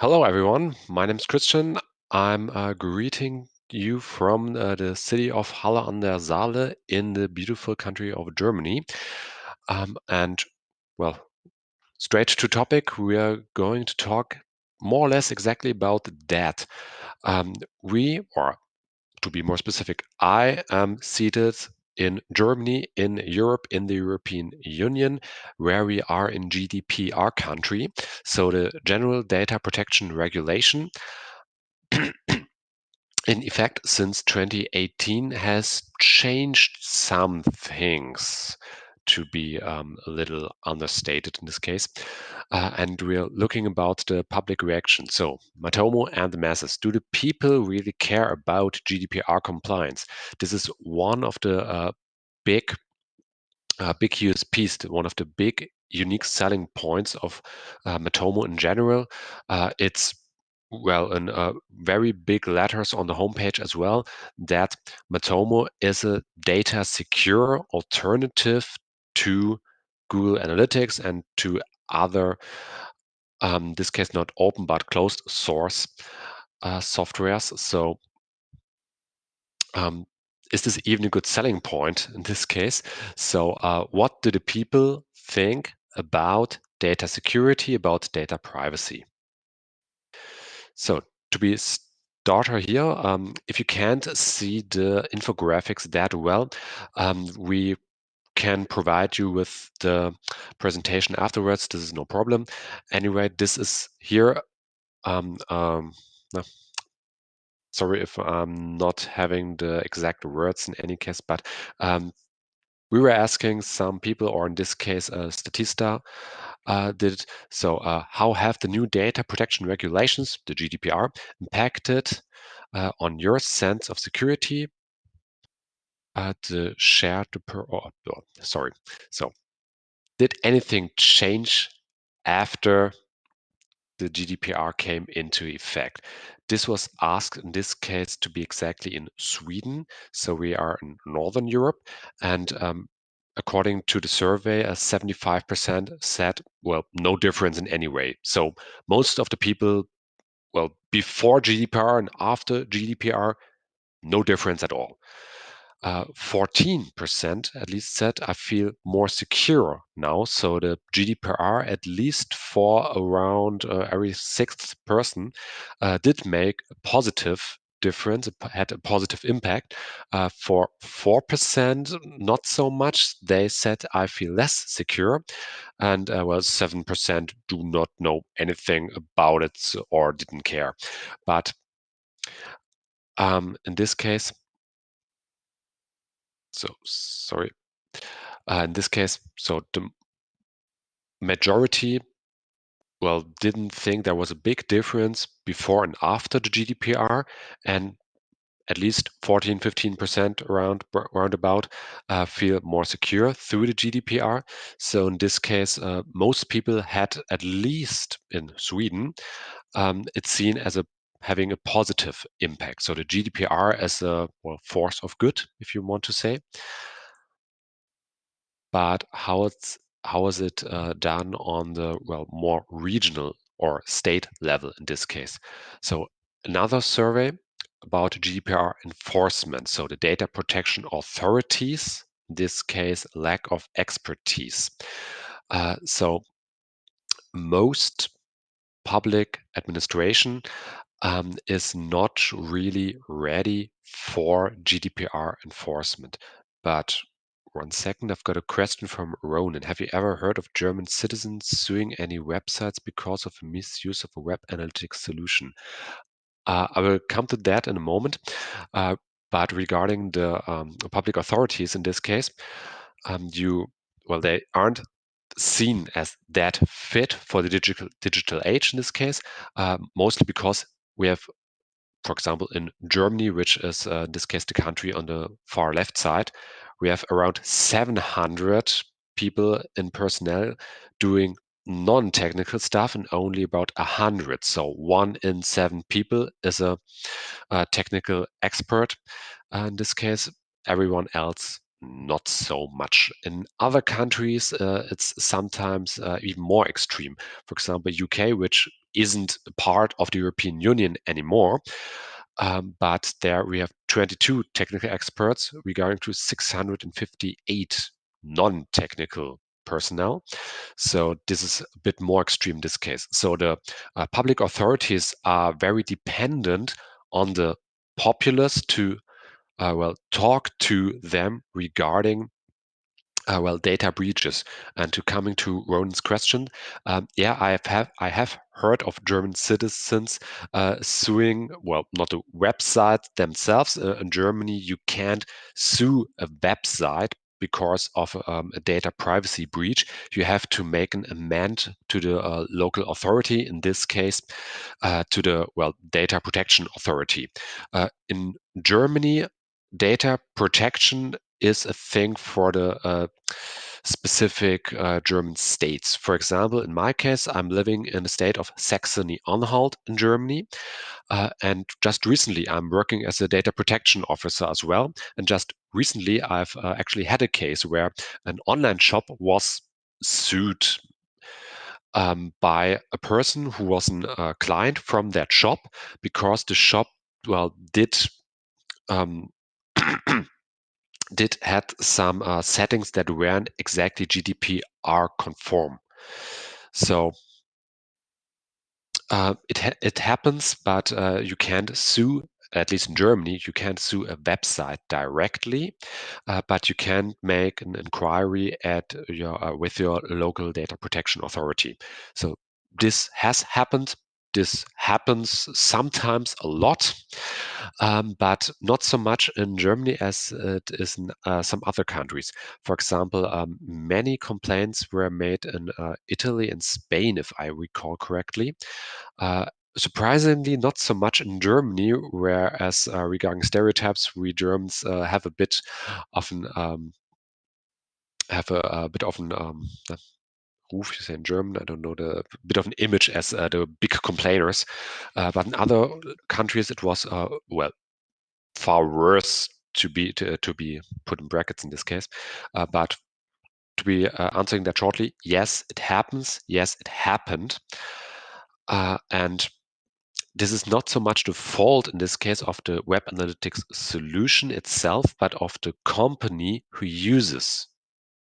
Hello, everyone. My name is Christian. I'm greeting you from the city of Halle an der Saale in the beautiful country of Germany. And well, straight to topic, we are going to talk more or less exactly about that. Or to be more specific, I am seated in Germany, in Europe, in the European Union, where we are in GDPR country, so the General Data Protection Regulation in effect since 2018 has changed some things, to be a little understated in this case. And we're looking about the public reaction. So, Matomo and the masses. Do the people really care about GDPR compliance? This is one of the big big USPs, one of the big unique selling points of Matomo in general. It's in very big letters on the homepage as well that Matomo is a data secure alternative to Google Analytics and to other, this case not open but closed source softwares. So um, is this even a good selling point in this case? So, what do the people think about data security, about data privacy? So, to be starter here, if you can't see the infographics that well, we can provide you with the presentation afterwards. This is no problem. Anyway, this is here. No, sorry if I'm not having the exact words in any case, but we were asking some people, or in this case, Statista did. So, how have the new data protection regulations, the GDPR, impacted on your sense of security? The shared sorry. So, did anything change after the GDPR came into effect? This was asked in this case to be exactly in Sweden. So we are in Northern Europe. And according to the survey, 75% said, well, no difference in any way. So most of the people, well, before GDPR and after GDPR, no difference at all. 14% at least said, I feel more secure now. So the GDPR, at least for around every sixth person, did make a positive difference, it had a positive impact. For 4%, not so much. They said, I feel less secure. And 7% do not know anything about it or didn't care. But in this case, so sorry. In this case, so the majority, well, didn't think there was a big difference before and after the GDPR, and at least 14, 15% roundabout feel more secure through the GDPR. So in this case, most people had, at least in Sweden, it's seen as having a positive impact. So the GDPR as a force of good, if you want to say. But how is it done on the more regional or state level in this case? So another survey about GDPR enforcement. So the data protection authorities, in this case, lack of expertise. So most public administration is not really ready for GDPR enforcement. But 1 second, I've got a question from Ronan. Have you ever heard of German citizens suing any websites because of misuse of a web analytics solution? I will come to that in a moment. But regarding the public authorities in this case, they aren't seen as that fit for the digital age in this case, mostly because we have, for example, in Germany, which is in this case the country on the far left side, we have around 700 people in personnel doing non-technical stuff and only about 100. So 1 in 7 people is a technical expert. In this case, everyone else not so much. In other countries, it's sometimes even more extreme. For example, UK, which isn't a part of the European Union anymore. But there we have 22 technical experts regarding to 658 non-technical personnel. So this is a bit more extreme in this case. So the public authorities are very dependent on the populace to talk to them regarding data breaches. And to coming to Ronan's question, yeah, I have heard of German citizens suing, well, not the website themselves. In Germany, you can't sue a website because of a data privacy breach. You have to make an amend to the local authority, in this case, to the data protection authority. In Germany, data protection is a thing for the specific German states. For example, in my case, I'm living in the state of Saxony-Anhalt in Germany. And just recently, I'm working as a data protection officer as well. And just recently, I've actually had a case where an online shop was sued by a person who was a client from that shop because the shop, did um, did had some settings that weren't exactly GDPR conform. So it happens, but you can't sue. At least in Germany, you can't sue a website directly, but you can make an inquiry at with your local data protection authority. So this has happened. This happens sometimes a lot, but not so much in Germany as it is in some other countries. For example, many complaints were made in Italy and Spain, if I recall correctly. Uh, Surprisingly, not so much in Germany, whereas regarding stereotypes, we Germans have a bit of an Ruf, you say in German, I don't know, the bit of an image as the big complainers. But in other countries, it was far worse to be put in brackets in this case. But to be answering that shortly, yes, it happens. Yes, it happened. And this is not so much the fault in this case of the web analytics solution itself, but of the company who uses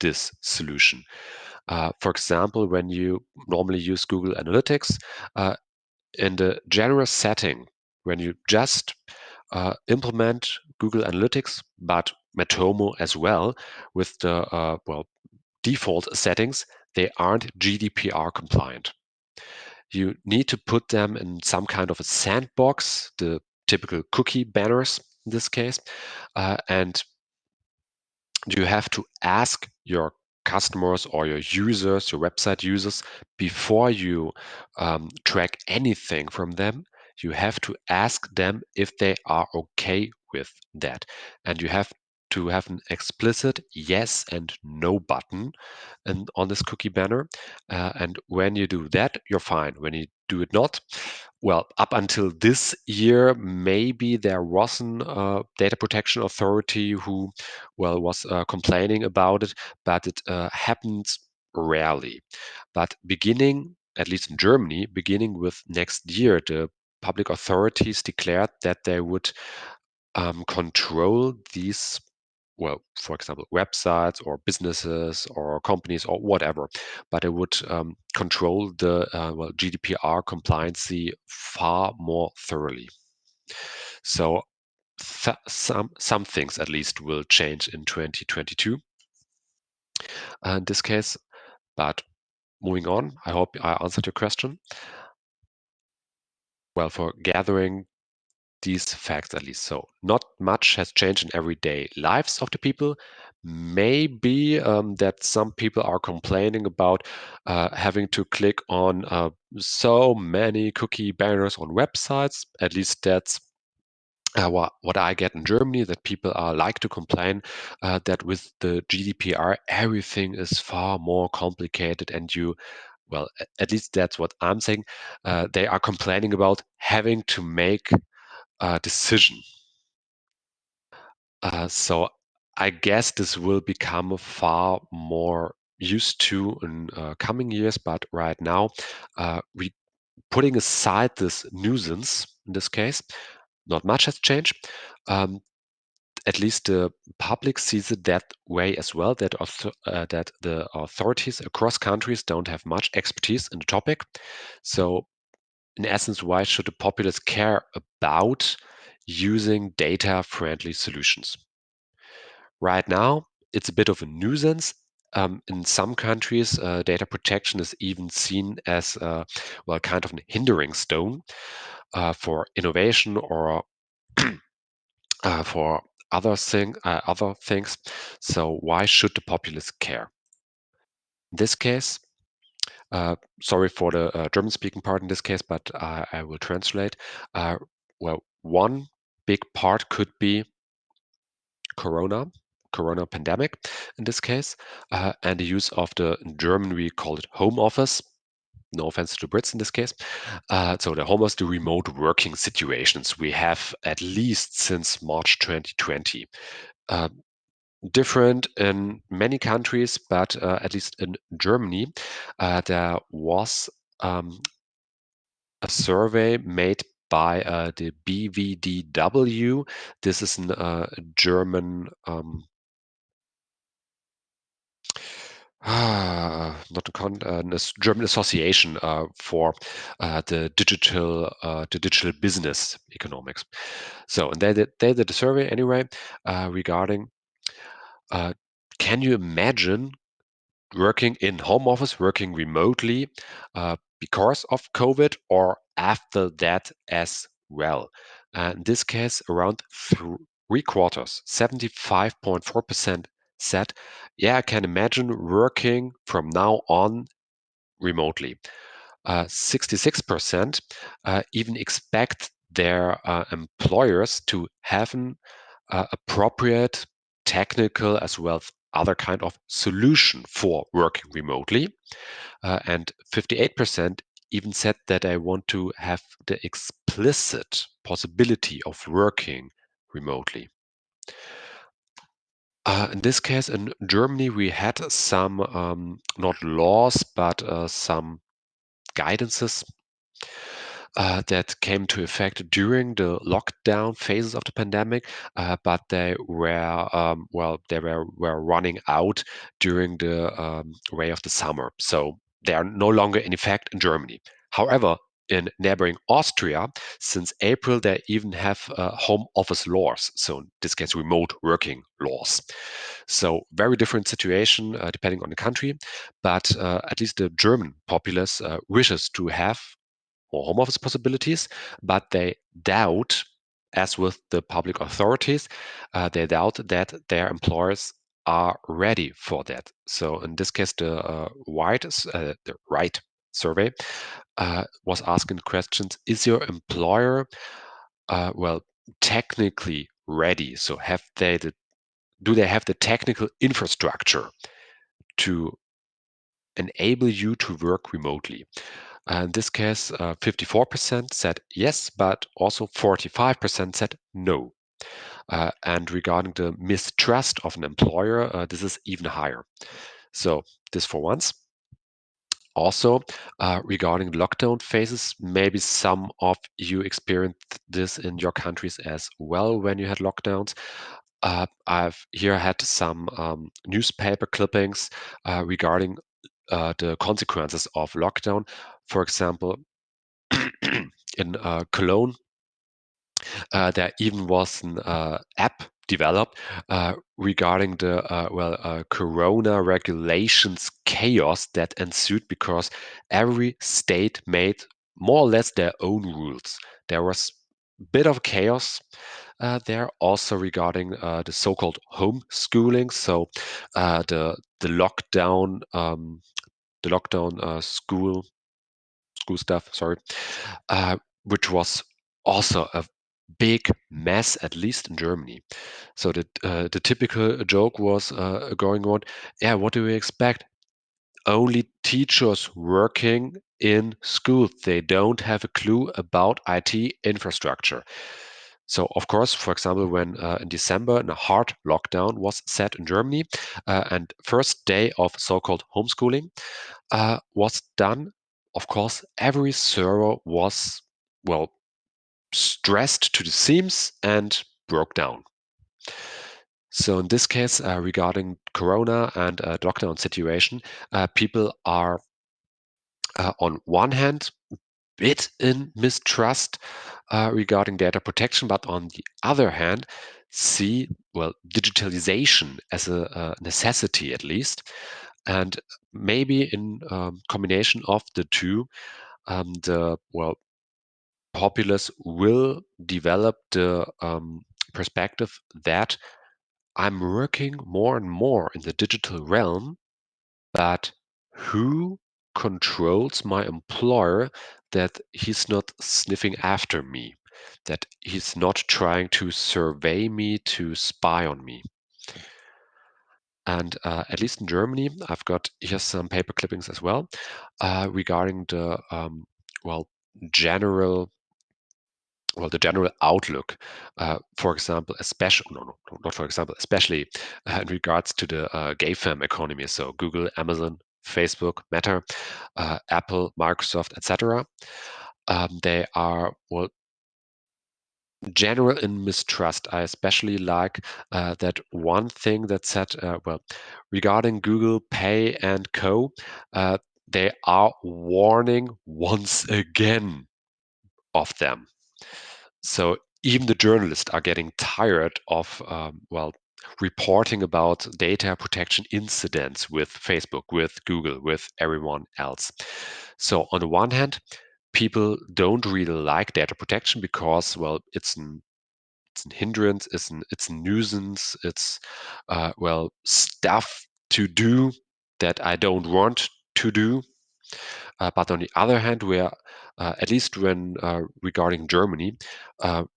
this solution. For example, when you normally use Google Analytics, in the general setting, when you just implement Google Analytics, but Matomo as well, with the default settings, they aren't GDPR compliant. You need to put them in some kind of a sandbox, the typical cookie banners in this case, and you have to ask your customers or your users, your website users, before you track anything from them. You have to ask them if they are okay with that. And you have to have an explicit yes and no button on this cookie banner. And when you do that, you're fine. When you do it not, well, up until this year, maybe there was an data protection authority who, was complaining about it, but it happens rarely. But beginning, at least in Germany, beginning with next year, the public authorities declared that they would control these, for example, websites or businesses or companies or whatever, but it would control the GDPR compliancy far more thoroughly. So some things at least will change in 2022 in this case. But moving on, I hope I answered your question. Well, for gathering these facts at least. So not much has changed in everyday lives of the people. Maybe that some people are complaining about having to click on so many cookie banners on websites. At least that's what I get in Germany, that people are like to complain that with the GDPR, everything is far more complicated and at least that's what I'm saying. They are complaining about having to make decision. So I guess this will become far more used to in coming years, but right now we putting aside this nuisance in this case, not much has changed. At least the public sees it that way as well, that the authorities across countries don't have much expertise in the topic. So in essence, why should the populace care about using data-friendly solutions? Right now, it's a bit of a nuisance. In some countries, data protection is even seen as well, kind of a hindering stone for innovation or for other things. So why should the populace care? In this case, sorry for the German-speaking part in this case, but I will translate. Well, one big part could be corona pandemic in this case, and the use of in German we call it home office. No offense to Brits in this case. So the home office, the remote working situations we have at least since March 2020. Uh, Different in many countries, but at least in Germany, there was a survey made by the BVDW. This is a German not a German association for the digital business economics. So, and they did a survey anyway regarding can you imagine working in home office, working remotely because of COVID or after that as well? In this case, around three quarters, 75.4% said, yeah, I can imagine working from now on remotely. 66% even expect their employers to have an appropriate technical as well as other kind of solution for working remotely. And 58% even said that I want to have the explicit possibility of working remotely. In this case, in Germany, we had some not laws, but some guidances that came to effect during the lockdown phases of the pandemic, but they were were running out during the way of the summer, so they are no longer in effect in Germany. However, in neighboring Austria, since April, they even have home office laws. So in this case, remote working laws. So very different situation depending on the country, but at least the German populace wishes to have more home office possibilities, but they doubt, as with the public authorities, they doubt that their employers are ready for that. So in this case, the right survey was asking questions: is your employer well technically ready? So do they have the technical infrastructure to enable you to work remotely? In this case, 54% said yes, but also 45% said no. And regarding the mistrust of an employer, this is even higher. So this for once. Also, regarding lockdown phases, maybe some of you experienced this in your countries as well when you had lockdowns. I've here had some newspaper clippings regarding the consequences of lockdown. For example, in Cologne, there even was an app developed regarding the corona regulations chaos that ensued because every state made more or less their own rules. There was a bit of chaos there also regarding the so-called homeschooling. So the lockdown school stuff, sorry, which was also a big mess, at least in Germany. So the typical joke was going on, yeah, what do we expect? Only teachers working in school. They don't have a clue about IT infrastructure. So, of course, for example, when in December a hard lockdown was set in Germany, and first day of so-called homeschooling was done, of course, every server was, well, stressed to the seams and broke down. So in this case, regarding Corona and lockdown situation, people are on one hand bit in mistrust regarding data protection, but on the other hand, see, well, digitalization as a necessity at least. And maybe in combination of the two, the, well, populace will develop the perspective that I'm working more and more in the digital realm, but who controls my employer that he's not sniffing after me, that he's not trying to survey me, to spy on me? And at least in Germany, I've got here some paper clippings as well regarding the well general the general outlook, for example, especially no, not for example, especially in regards to the GAFAM economy, so Google, Amazon, Facebook, Meta, Apple, Microsoft, etc. They are, well, general in mistrust. I especially like that one thing that said, well, regarding Google Pay and Co. Uh, they are warning once again of them. So even the journalists are getting tired of, well, reporting about data protection incidents with Facebook, with Google, with everyone else. So on the one hand, people don't really like data protection because, well, it's an hindrance, it's a nuisance, it's well, stuff to do that I don't want to do. But on the other hand, we are, at least when regarding Germany,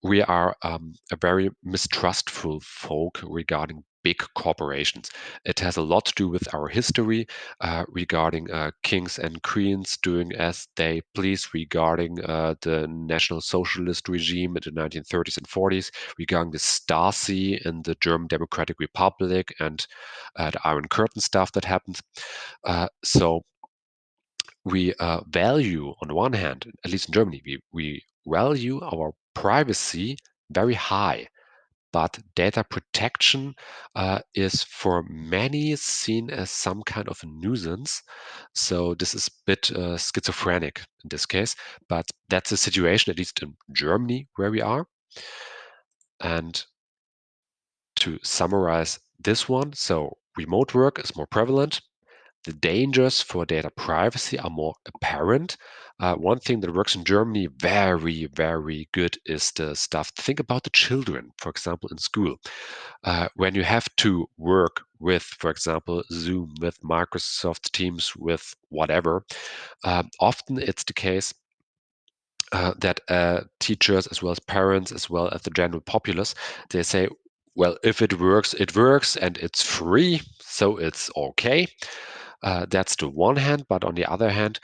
we are a very mistrustful folk regarding big corporations. It has a lot to do with our history regarding kings and queens doing as they please, regarding the National Socialist regime in the 1930s and 40s, regarding the Stasi in the German Democratic Republic, and the Iron Curtain stuff that happened. So we value, on the one hand, at least in Germany, we value our privacy very high, but data protection is for many seen as some kind of a nuisance. So this is a bit schizophrenic in this case, but that's the situation, at least in Germany, where we are. And to summarize this one, so remote work is more prevalent. The dangers for data privacy are more apparent. One thing that works in Germany very, very good is the stuff. Think about the children, for example, in school. When you have to work with, for example, Zoom, with Microsoft Teams, with whatever, often it's the case that teachers, as well as parents, as well as the general populace, they say, well, if it works, it works, and it's free, so it's okay. That's the one hand, but on the other hand,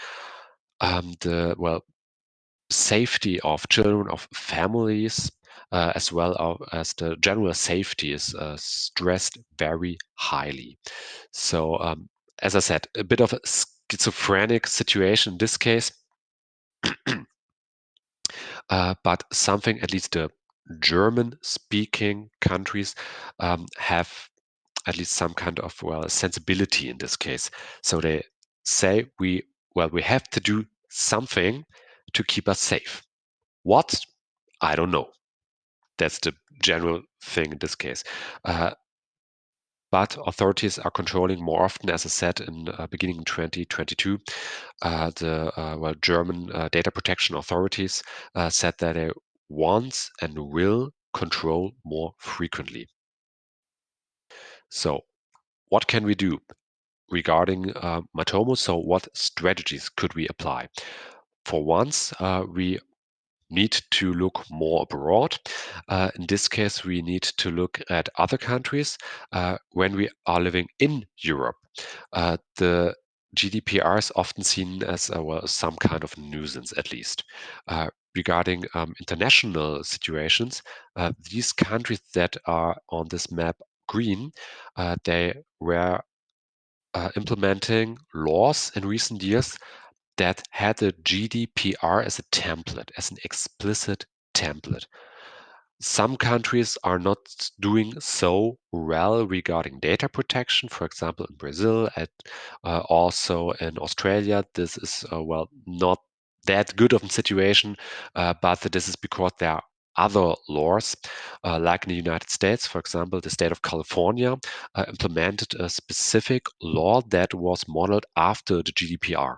the, well, safety of children, of families, as well as the general safety is stressed very highly. So, as I said, a bit of a schizophrenic situation in this case, but something at least the German-speaking countries have at least some kind of, well, sensibility in this case. So they say we have to do something to keep us safe. What? I don't know. That's the general thing in this case. But authorities are controlling more often, as I said, in beginning in 2022. The well, German data protection authorities said that they want and will control more frequently. So, what can we do regarding Matomo? So, what strategies could we apply? For once, we need to look more abroad. In this case, we need to look at other countries. When we are living in Europe, the GDPR is often seen as well, some kind of nuisance, at least. Regarding international situations, these countries that are on this map green, they were implementing laws in recent years that had the GDPR as a template, as an explicit template. Some countries are not doing so well regarding data protection. For example, in Brazil, also in Australia, this is not that good of a situation, but this is because there are other laws, like in the United States, for example, the state of California implemented a specific law that was modeled after the GDPR.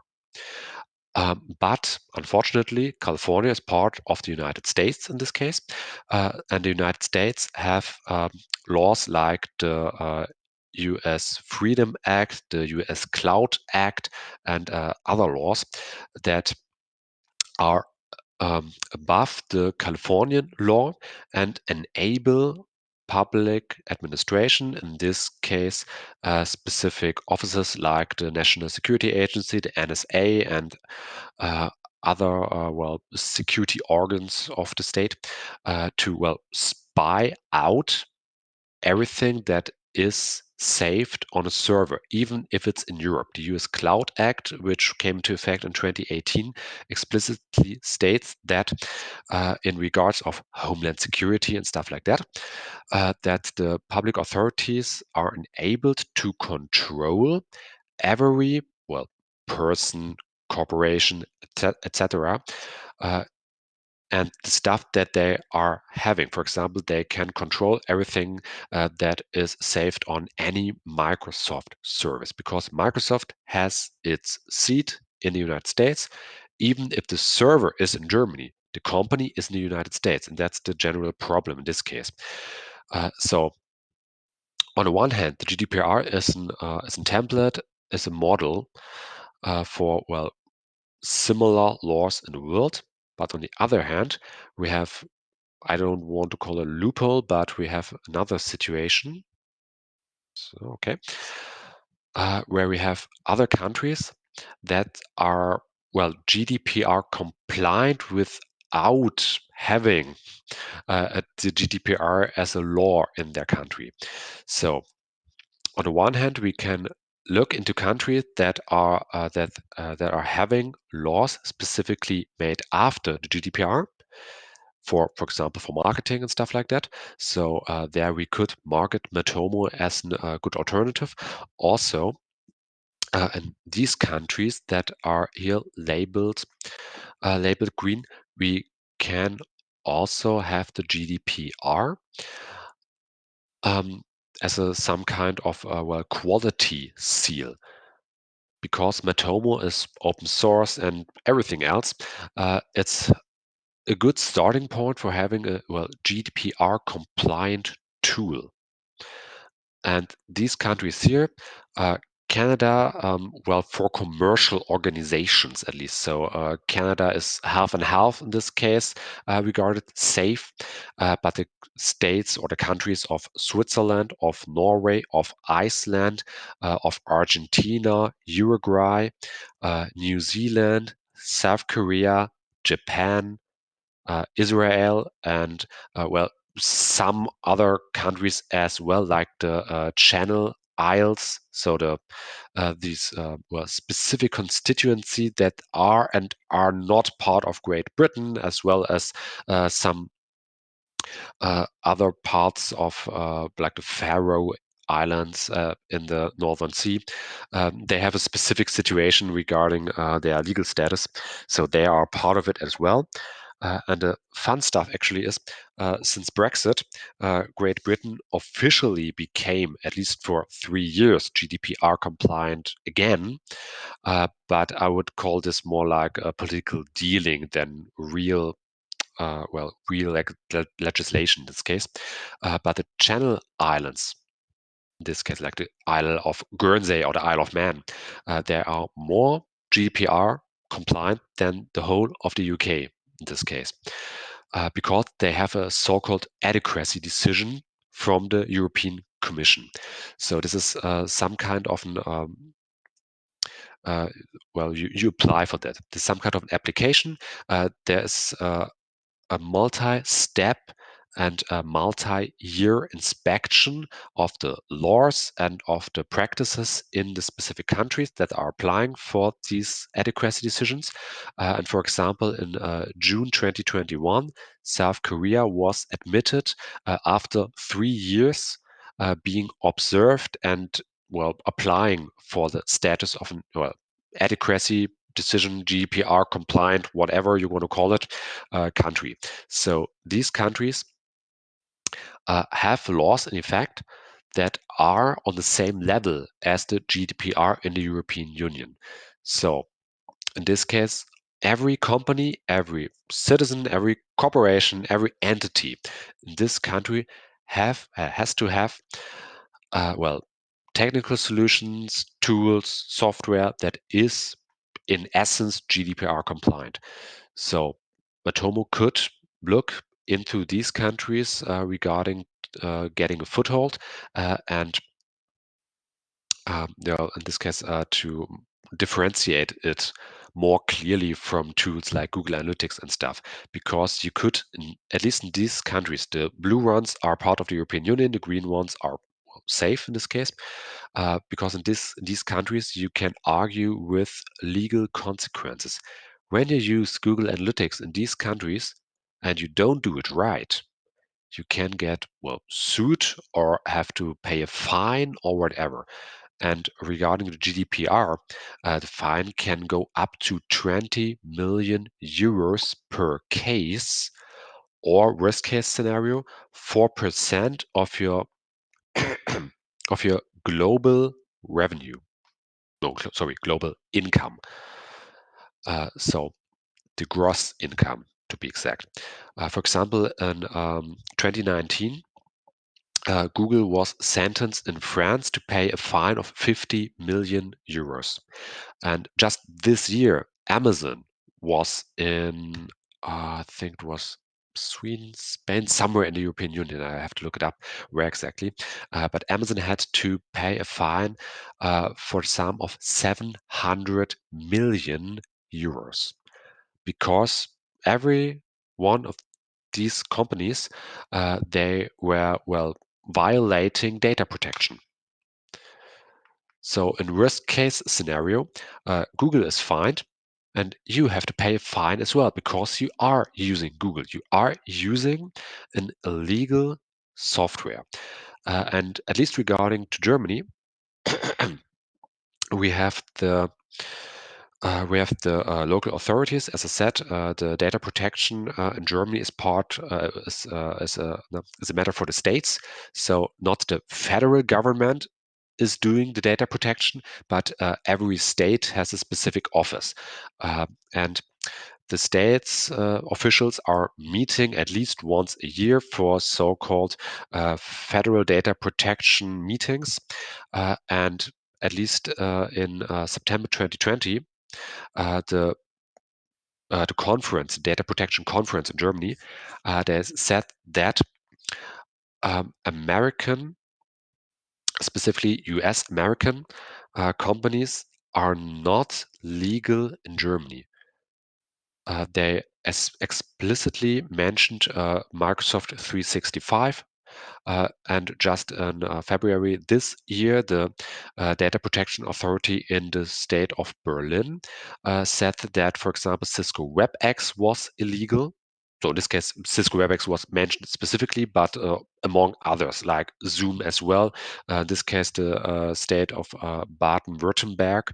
But unfortunately, California is part of the United States in this case, and the United States have laws like the US Freedom Act, the US Cloud Act, and other laws that are above the Californian law and enable public administration, in this case, specific offices like the National Security Agency, the NSA, and uh, other security organs of the state to spy out everything that is saved on a server, even if it's in Europe. The US Cloud Act, which came into effect in 2018, explicitly states that in regards of homeland security and stuff like that, that the public authorities are enabled to control every person, corporation, etc. And the stuff that they are having. For example, they can control everything that is saved on any Microsoft service because Microsoft has its seat in the United States, even if the server is in Germany. The company is in the United States, and that's the general problem in this case. So, on the one hand, the GDPR is a template, is a model for similar laws in the world. But on the other hand, we have, I don't want to call it a loophole, but we have another situation. So, okay, where we have other countries that are, GDPR compliant without having the GDPR as a law in their country. So, on the one hand, we can look into countries that are having laws specifically made after the GDPR, for example, for marketing and stuff like that. So there we could market Matomo as a good alternative. Also, in these countries that are here labeled green, we can also have the GDPR as some kind of quality seal. Because Matomo is open source and everything else, it's a good starting point for having a GDPR compliant tool. And these countries here, Canada, for commercial organizations at least. So Canada is half and half in this case, regarded safe, but the states or the countries of Switzerland, of Norway, of Iceland, of Argentina, Uruguay, New Zealand, South Korea, Japan, Israel, and some other countries as well, like the Channel Isles. So these specific constituency that are and are not part of Great Britain, as well as some other parts of like the Faroe Islands in the Northern Sea. They have a specific situation regarding their legal status, so they are part of it as well. And the fun stuff actually is, since Brexit, Great Britain officially became, at least for 3 years, GDPR compliant again. But I would call this more like a political dealing than real legislation in this case. But the Channel Islands, in this case, like the Isle of Guernsey or the Isle of Man, they are more GDPR compliant than the whole of the UK in this case, because they have a so-called adequacy decision from the European Commission. So this is some kind of an you apply for that. There's some kind of an application. There's a multi-step and a multi-year inspection of the laws and of the practices in the specific countries that are applying for these adequacy decisions. And for example, in June 2021, South Korea was admitted after 3 years being observed and applying for the status of an adequacy decision, GDPR compliant, whatever you want to call it, country. So these countries have laws in effect that are on the same level as the GDPR in the European Union. So in this case, every company, every citizen, every corporation, every entity in this country has to have technical solutions, tools, software that is in essence GDPR compliant. So Matomo could look into these countries regarding getting a foothold and in this case to differentiate it more clearly from tools like Google Analytics and stuff, because you could, at least in these countries, the blue ones are part of the European Union, the green ones are safe in this case, because in these countries you can argue with legal consequences. When you use Google Analytics in these countries and you don't do it right, you can get sued or have to pay a fine or whatever. And regarding the GDPR, the fine can go up to 20 million euros per case, or worst case scenario, 4% of your of your global revenue. No, sorry, global income. So the gross income, to be exact. For example, in 2019, Google was sentenced in France to pay a fine of 50 million euros. And just this year, Amazon was in, I think it was Sweden, Spain, somewhere in the European Union. I have to look it up where exactly. But Amazon had to pay a fine for the sum of 700 million euros because every one of these companies, they were, violating data protection. So in worst case scenario, Google is fined and you have to pay a fine as well because you are using Google. You are using an illegal software. And at least regarding to Germany, we have the local authorities. As I said, the data protection in Germany is a matter for the states. So not the federal government is doing the data protection, but every state has a specific office. And the state's officials are meeting at least once a year for so-called federal data protection meetings. And at least in September 2020, the conference, data protection conference in Germany, they said that American, specifically US American companies are not legal in Germany. They explicitly mentioned Microsoft 365. And just in February this year, the Data Protection Authority in the state of Berlin said that, for example, Cisco WebEx was illegal. So in this case, Cisco WebEx was mentioned specifically, but among others, like Zoom as well. In this case, the state of Baden-Württemberg,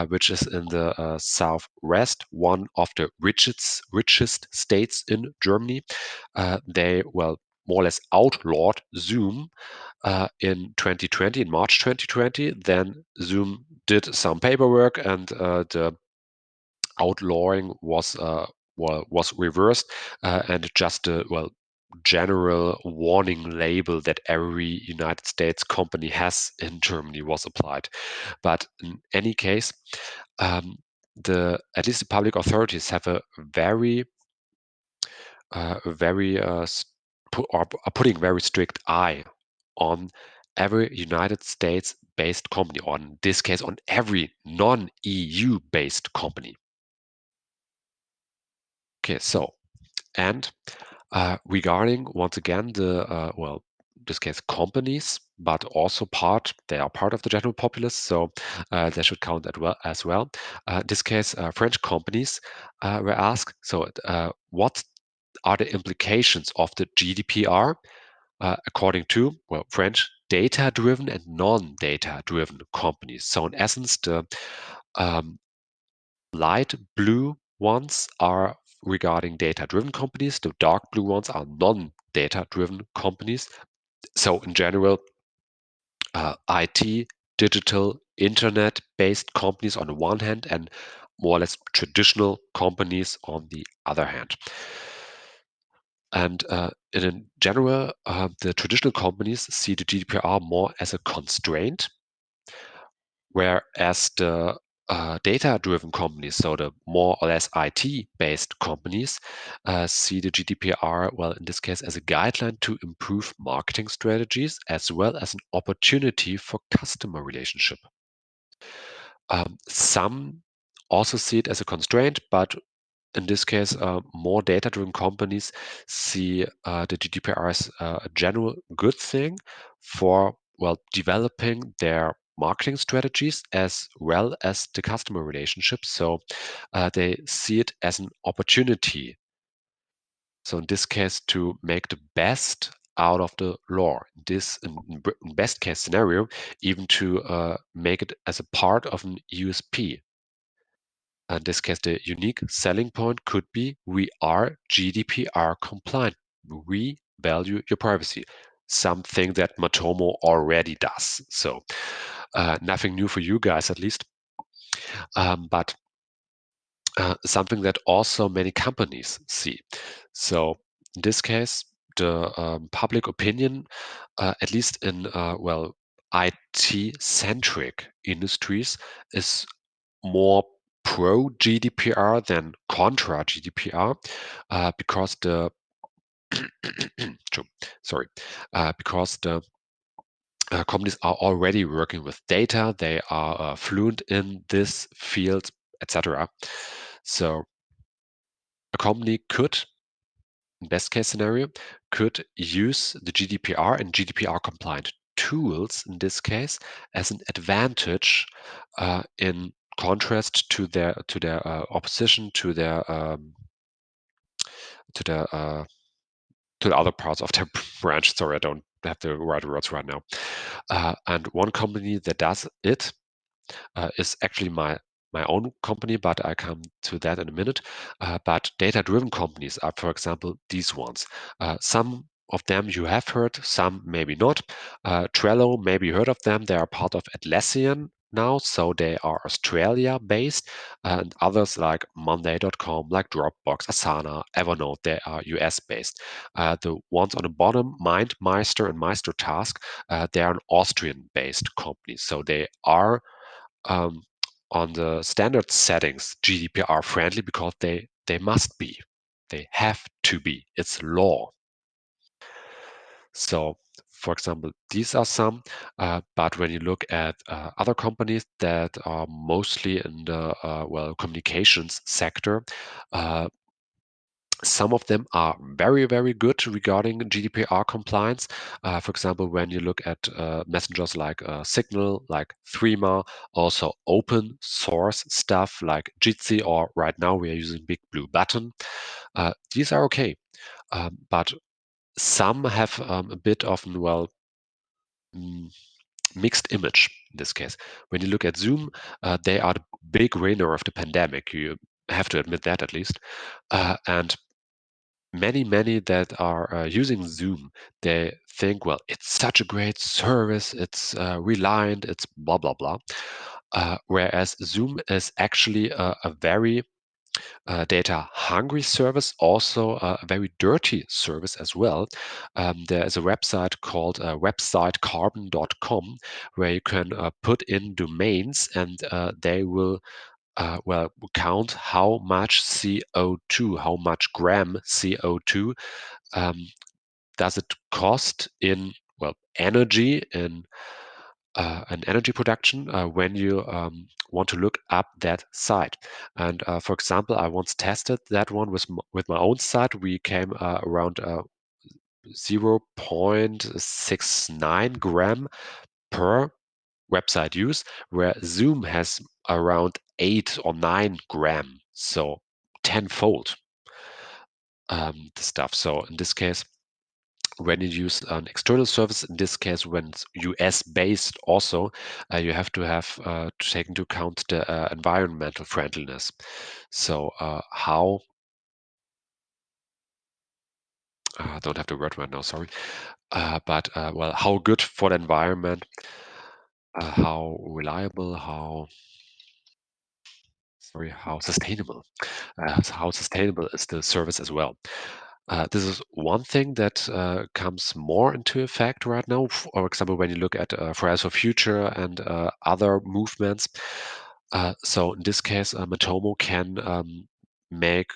which is in the southwest, one of the richest states in Germany. They, more or less outlawed Zoom in 2020, in March 2020. Then Zoom did some paperwork, and the outlawing was reversed, and just a general warning label that every United States company has in Germany was applied. But in any case, at least the public authorities have a very are putting very strict eye on every United States based company, or in this case on every non-EU based company. Okay, so and Regarding, once again, this case companies, but also they are part of the general populace, so they should count as well. This case, French companies were asked, so what are the implications of the GDPR according to, well, French data-driven and non-data-driven companies. So in essence, the um, light blue ones are regarding data-driven companies. The dark blue ones are non-data-driven companies. So in general, IT, digital, internet-based companies on the one hand, and more or less traditional companies on the other hand. And in general, the traditional companies see the GDPR more as a constraint, whereas the data-driven companies, so the more or less IT-based companies, see the GDPR, well, in this case, as a guideline to improve marketing strategies as well as an opportunity for customer relationship. Some also see it as a constraint, but in this case, more data-driven companies see the GDPR as a general good thing for, well, developing their marketing strategies as well as the customer relationships. So they see it as an opportunity. So in this case, to make the best out of the law. This, in best case scenario, even to make it as a part of an USP. In this case, the unique selling point could be we are GDPR compliant. We value your privacy, something that Matomo already does. So nothing new for you guys, at least, but something that also many companies see. So in this case, the public opinion, at least in, well, IT-centric industries, is more pro GDPR than contra GDPR because the sorry, because the companies are already working with data, they are fluent in this field, etc. So a company could, in best case scenario, could use the GDPR and GDPR compliant tools in this case as an advantage in contrast to their opposition to their to the other parts of their branch. Sorry, I don't have the right words right now. And one company that does it is actually my own company, but I come to that in a minute. But data-driven companies are, for example, these ones. Some of them you have heard, some maybe not. Trello, maybe you heard of them. They are part of Atlassian now, so they are Australia-based, and others like Monday.com, like Dropbox, Asana, Evernote, they are US-based. The ones on the bottom, MindMeister and MeisterTask, they are an Austrian-based company, so they are um, on the standard settings GDPR friendly because they must be. They have to be. It's law. So, for example, these are some, but when you look at other companies that are mostly in the well, communications sector, uh, some of them are very, very good regarding GDPR compliance. For example, when you look at messengers like Signal, like Threema, also open source stuff like Jitsi, or right now we are using Big Blue Button. These are okay, but some have a bit of, well, mm, mixed image in this case. When you look at Zoom, they are the big winner of the pandemic. You have to admit that, at least. And many that are using Zoom, they think, well, it's such a great service, it's reliant, it's blah blah blah. Whereas Zoom is actually a very data hungry service, also a very dirty service as well. There is a website called websitecarbon.com where you can put in domains, and they will well, count how much CO2, how much gram CO2 does it cost in, well, energy, in an energy production when you want to look up that site. And for example, I once tested that one with my own site. We came around 0.69 gram per website use, where Zoom has around 8 or 9 gram, so tenfold the stuff. So in this case, when you use an external service, in this case, when it's US based also, you have to take into account the environmental friendliness. So how, I don't have the word right now, sorry, but well, how good for the environment, how reliable, how sustainable, how sustainable is the service as well. This is one thing that comes more into effect right now. For example, when you look at Fridays for Future and other movements. So in this case, Matomo can make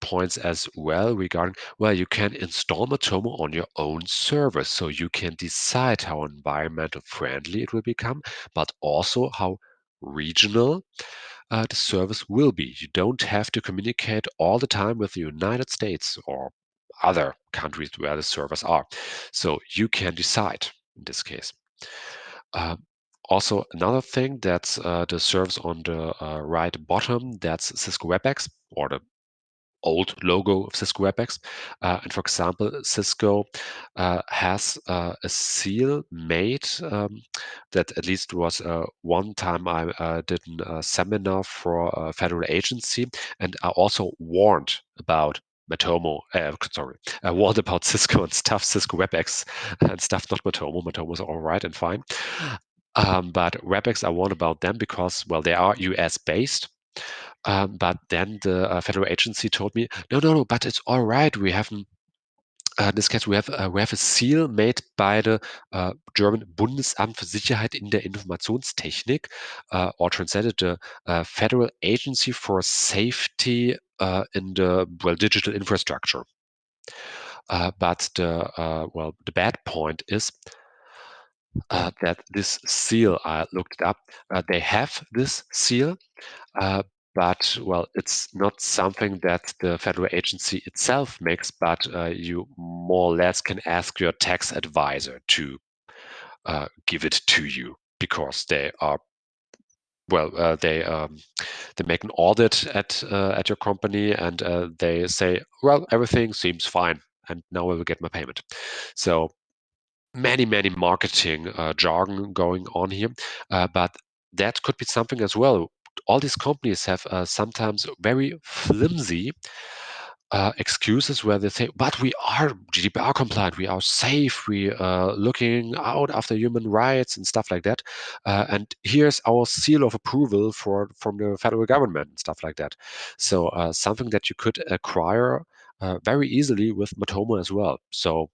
points as well regarding, well, you can install Matomo on your own server. So you can decide how environmental friendly it will become, but also how regional the service will be. You don't have to communicate all the time with the United States or other countries where the servers are. So you can decide in this case. Uh, Also, another thing that's the service on the right bottom, that's Cisco WebEx, or the old logo of Cisco WebEx. And for example, Cisco has a seal made that at least was one time I did a seminar for a federal agency, and I also warned about Matomo, warned about Cisco and stuff, Cisco WebEx and stuff, not Matomo. Matomo is all right and fine. But WebEx, I warned about them because, well, they are US based, but then the federal agency told me, no, no, no, but it's all right. We have, in this case, we have a seal made by the German Bundesamt für Sicherheit in der Informationstechnik, or translated the Federal Agency for Safety in the digital infrastructure. But the bad point is that this seal, I looked it up, they have this seal, uh, but well, it's not something that the federal agency itself makes, but you more or less can ask your tax advisor to give it to you because they are they make an audit at your company and they say, well, everything seems fine, and now I will get my payment. So many marketing jargon going on here, but that could be something as well. All these companies have sometimes very flimsy excuses where they say, but we are GDPR compliant, we are safe, we are looking out after human rights and stuff like that. And here's our seal of approval from the federal government and stuff like that. So something that you could acquire very easily with Matomo as well. So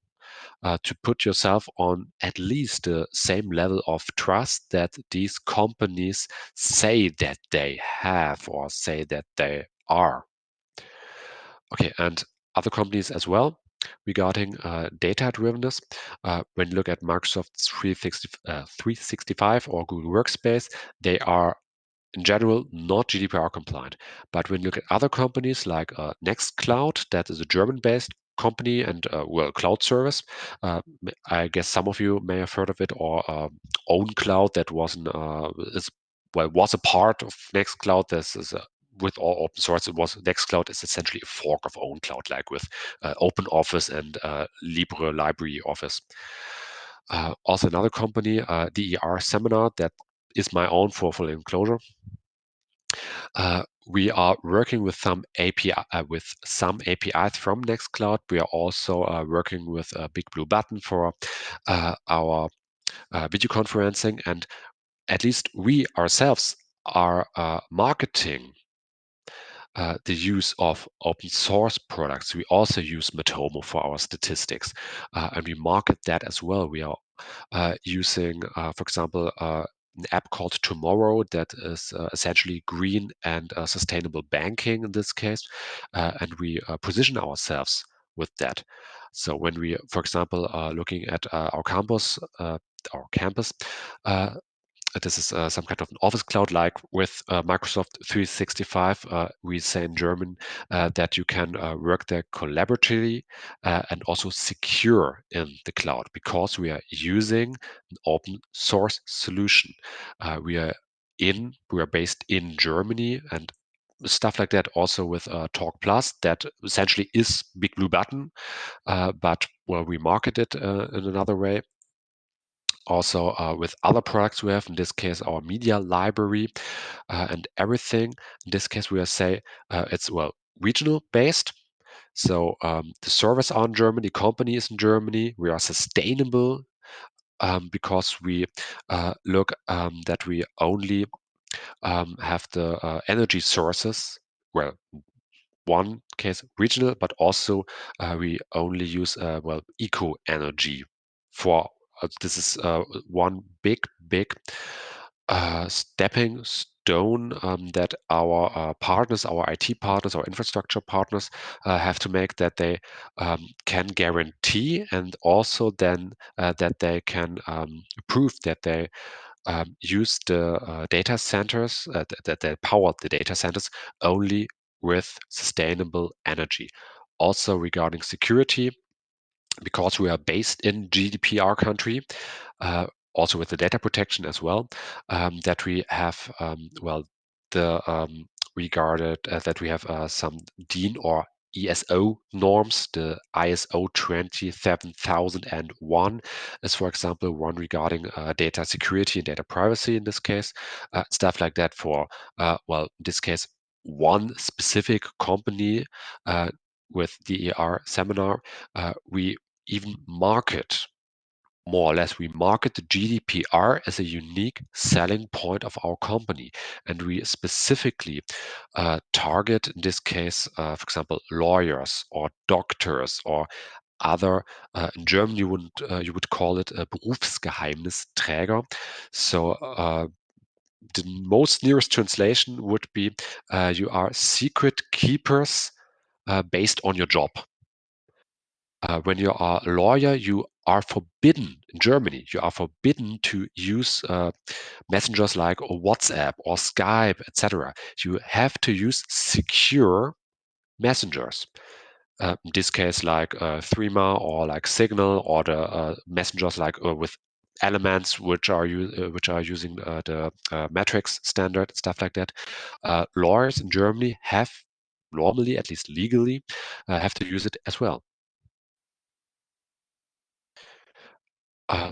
to put yourself on at least the same level of trust that these companies say that they have or say that they are. Okay, and other companies as well regarding data drivenness. When you look at Microsoft 365 or Google Workspace, they are in general not GDPR compliant. But when you look at other companies like Nextcloud, that is a German-based company and cloud service. I guess some of you may have heard of it, or OwnCloud, that was a part of Nextcloud. This is with all open source. It was Nextcloud is essentially a fork of OwnCloud, like with OpenOffice and Libre Library Office. Also, another company, DER Seminar, that is my own for full enclosure. We are working with some APIs from Nextcloud. We are also working with Big Blue Button for our video conferencing, and at least we ourselves are marketing the use of open source products. We also use Matomo for our statistics, and we market that as well. We are using, for example, an app called Tomorrow that is essentially green and sustainable banking in this case, and we position ourselves with that. So when we, for example, are looking at our campus our campus. This is some kind of an office cloud, like with Microsoft 365. We say in German that you can work there collaboratively and also secure in the cloud, because we are using an open source solution. We are based in Germany, and stuff like that, also with Talk Plus, that essentially is Big Blue Button, but well, we market it in another way. Also with other products we have, in this case our media library and everything. In this case we are say it's well regional based. So the servers are in Germany, the company is in Germany. We are sustainable because we look that we only have the energy sources, well, one case regional, but also we only use well eco energy for this is one big stepping stone that our partners, our IT partners, our infrastructure partners have to make, that they can guarantee, and also then that they can prove that they use the data centers, that they power the data centers only with sustainable energy. Also regarding security, because we are based in GDPR country, also with the data protection as well, that we have well the regarded that we have some DIN or ESO norms. The ISO 27001 is, for example, one regarding data security and data privacy in this case, stuff like that for, well, in this case, one specific company with DER seminar. We even market, more or less, we market the GDPR as a unique selling point of our company. And we specifically target, in this case, for example, lawyers or doctors or other, in German you would call it a Berufsgeheimnisträger. So the most nearest translation would be you are secret keepers based on your job. When you are a lawyer, you are forbidden in Germany. You are forbidden to use messengers like WhatsApp or Skype, etc. You have to use secure messengers. In this case, like Threema or like Signal, or the messengers like with elements which are using the matrix standard, stuff like that. Lawyers in Germany have normally, at least legally, have to use it as well.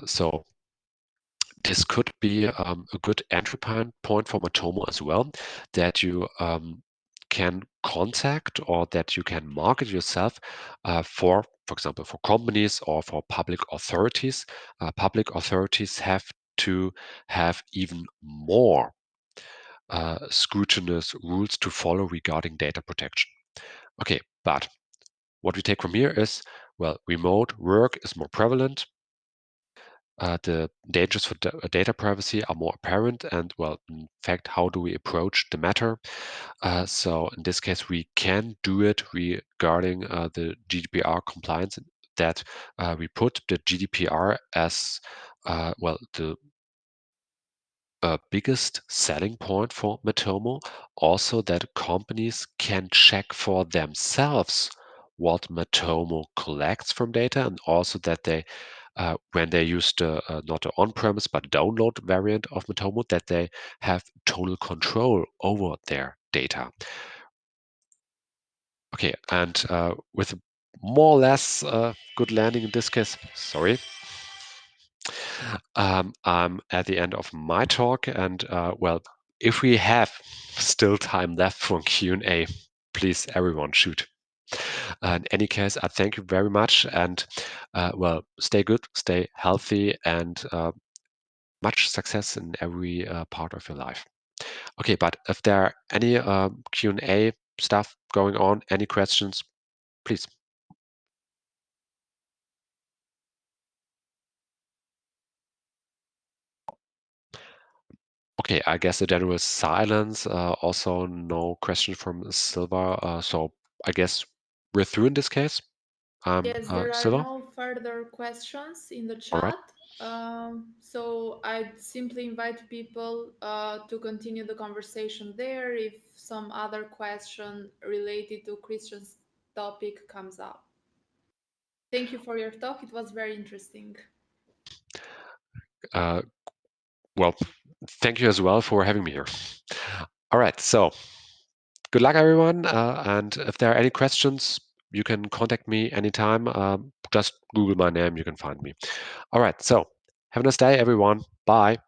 So this could be a good entry point for Matomo as well, that you can contact, or that you can market yourself for example, for companies or for public authorities. Public authorities have to have even more scrutinous rules to follow regarding data protection. Okay, but what we take from here is, well, remote work is more prevalent. The dangers for data privacy are more apparent, and, well, in fact, how do we approach the matter? So in this case, we can do it regarding the GDPR compliance, that we put the GDPR as well the biggest selling point for Matomo. Also, that companies can check for themselves what Matomo collects from data, and also that they, when they use the not the on-premise but download variant of Matomo, that they have total control over their data. Okay, and with more or less good landing in this case, sorry. I'm at the end of my talk, and well, if we have still time left for Q&A, please, everyone, shoot. In any case, I thank you very much, and well, stay good, stay healthy, and much success in every part of your life. Okay, but if there are any Q&A stuff going on, any questions, please. Okay, I guess a general silence. Also, no question from Silva. So I guess we're through in this case. Yes, there are Silva. no further questions in the All right. chat. So I'd simply invite people to continue the conversation there if some other question related to Christian's topic comes up. Thank you for your talk. It was very interesting. Uh, well, thank you as well for having me here. All right, so good luck, everyone. And if there are any questions, you can contact me anytime. Just Google my name, you can find me. All right, so have a nice day, everyone. Bye.